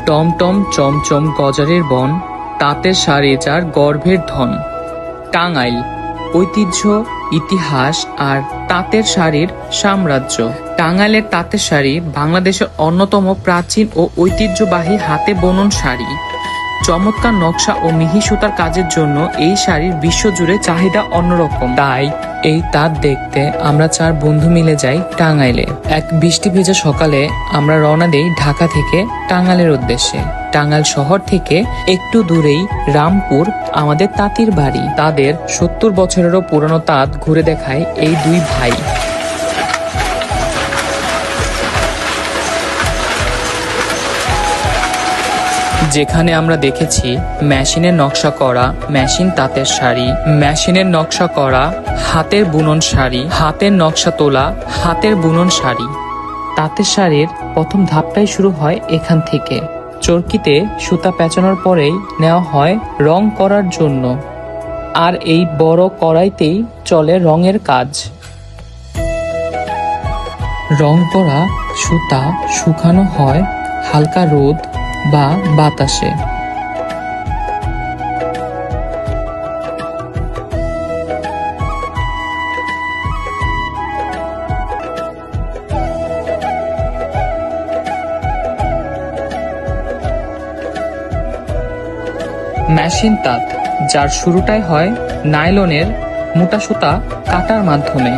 টমটম চমচম গজারের বন, তাঁতের শাড়ি যার গর্ভের ধন। টাঙ্গাইল, ঐতিহ্য, ইতিহাস আর তাঁতের শাড়ির সাম্রাজ্য। টাঙ্গাইলের তাঁতের শাড়ি বাংলাদেশের অন্যতম প্রাচীন ও ঐতিহ্যবাহী হাতে বুনন শাড়ি। চমৎকার নকশা ও মিহি সুতার কাজের জন্য এই শাড়ির বিশ্বজুড়ে চাহিদা অন্যরকম। তাই এই তাঁত দেখতে আমরা 4 বন্ধু মিলে যাই টাঙ্গাইলে। এক বৃষ্টি ভেজা সকালে আমরা রওনা দেই ঢাকা থেকে টাঙ্গাইলের উদ্দেশ্যে। টাঙ্গাইল শহর থেকে একটু দূরেই রামপুর আমাদের তাঁতির বাড়ি। তাদের 70 বছরেরও পুরনো তাঁত ঘুরে দেখায় এই দুই ভাই। যেখানে আমরা দেখেছি মেশিনের নকশা করা মেশিন তাঁতের শাড়ি, মেশিনের নকশা করা হাতের বুনন শাড়ি, হাতের নকশা তোলা হাতের বুনন শাড়ি। তাঁতের শাড়ির প্রথম ধাপটাই শুরু হয় এখান থেকে। চরকিতে সুতা পেঁচানোর পরেই নেওয়া হয় রং করার জন্য, আর এই বড় কড়াইতেই চলে রঙের কাজ। রং করা সুতা শুকানো হয় হালকা রোদ বা বাতাসে। মেশিন তাঁত, যার শুরুটাই হয় নাইলনের মোটা সুতা কাটার মাধ্যমে।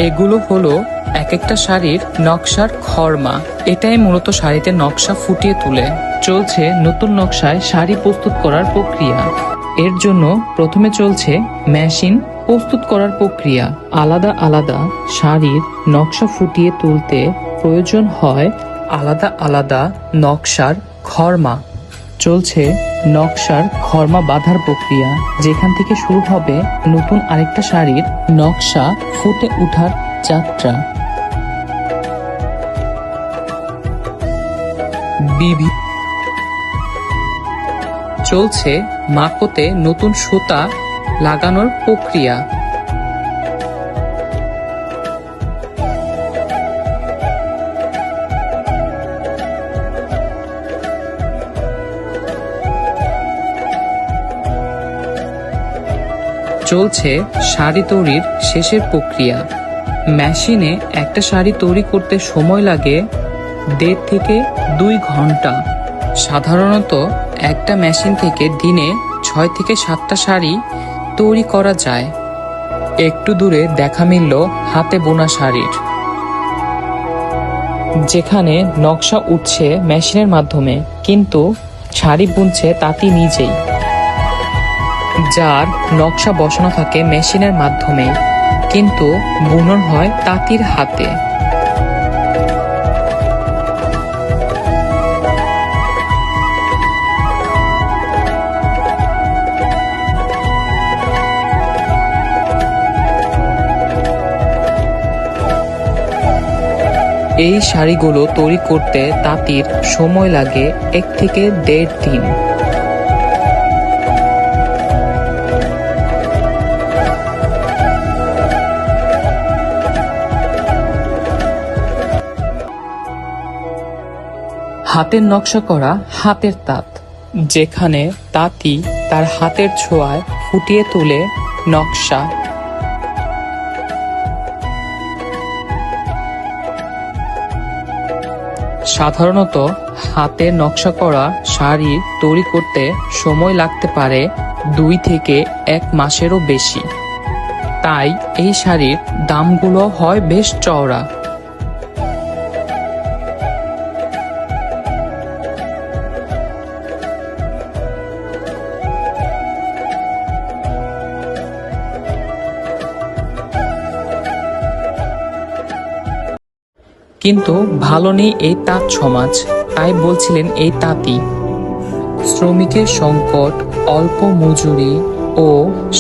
এগুলো হলো এক একটা শাড়ির নকশার খরমা। এটাই মূলত শাড়িতে নকশা ফুটিয়ে তোলে। চলছে নতুন নকশায় শাড়ি প্রস্তুত করার প্রক্রিয়া। এর জন্য প্রথমে চলছে মেশিন প্রস্তুত করার প্রক্রিয়া। আলাদা আলাদা শাড়ির নকশা ফুটিয়ে তুলতে প্রয়োজন হয় আলাদা আলাদা নকশার খরমা। চলছে নকশার খরমা বাঁধার প্রক্রিয়া, যেখান থেকে শুরু হবে নতুন আরেকটা শাড়ির নকশা ফুটে ওঠার যাত্রা। চলছে মাকোতে নতুন সুতা লাগানোর প্রক্রিয়া। চলছে শাড়ি তৈরির শেষের প্রক্রিয়া। মেশিনে একটা শাড়ি তৈরি করতে সময় লাগে 1.5 থেকে 2 ঘন্টা। সাধারণত একটা মেশিন থেকে দিনে 6 থেকে 7টা শাড়ি তৈরি করা যায়। একটু দূরে দেখা মিলল হাতে বোনা শাড়ির, যেখানে নকশা উঠছে মেশিনের মাধ্যমে, কিন্তু শাড়ি বুনছে তাঁতি নিজেই, যার নকশা বসানো থাকে মেশিনের মাধ্যমে, কিন্তু বুনন হয় তাঁতির হাতে। এই শাড়িগুলো তৈরি করতে তাঁতির সময় লাগে 1 থেকে 1.5 দিন। হাতের নকশা করা হাতের তাঁত, যেখানে তাঁতি তার হাতের ছোঁয়ায় ফুটিয়ে তোলে নকশা। সাধারণত হাতে নকশা করা শাড়ি তৈরি করতে সময় লাগতে পারে 2 থেকে 1 মাসেরও বেশি। তাই এই শাড়ির দামগুলো হয় বেশ চওড়া। কিন্তু ভালো নেই এই তাঁত সমাজ, তাই বলছিলেন এই তাঁতি। শ্রমিকের সংকট, অল্প মজুরি ও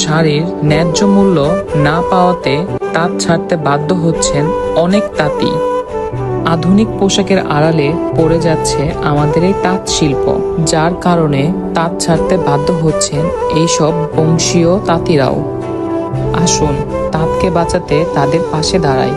শাড়ির ন্যায্য মূল্য না পাওয়াতে তাঁত ছাড়তে বাধ্য হচ্ছেন অনেক তাঁতি। আধুনিক পোশাকের আড়ালে পড়ে যাচ্ছে আমাদের এই তাঁত শিল্প, যার কারণে তাঁত ছাড়তে বাধ্য হচ্ছেন এইসব বংশীয় তাঁতিরাও। আসুন তাঁতকে বাঁচাতে তাদের পাশে দাঁড়াই।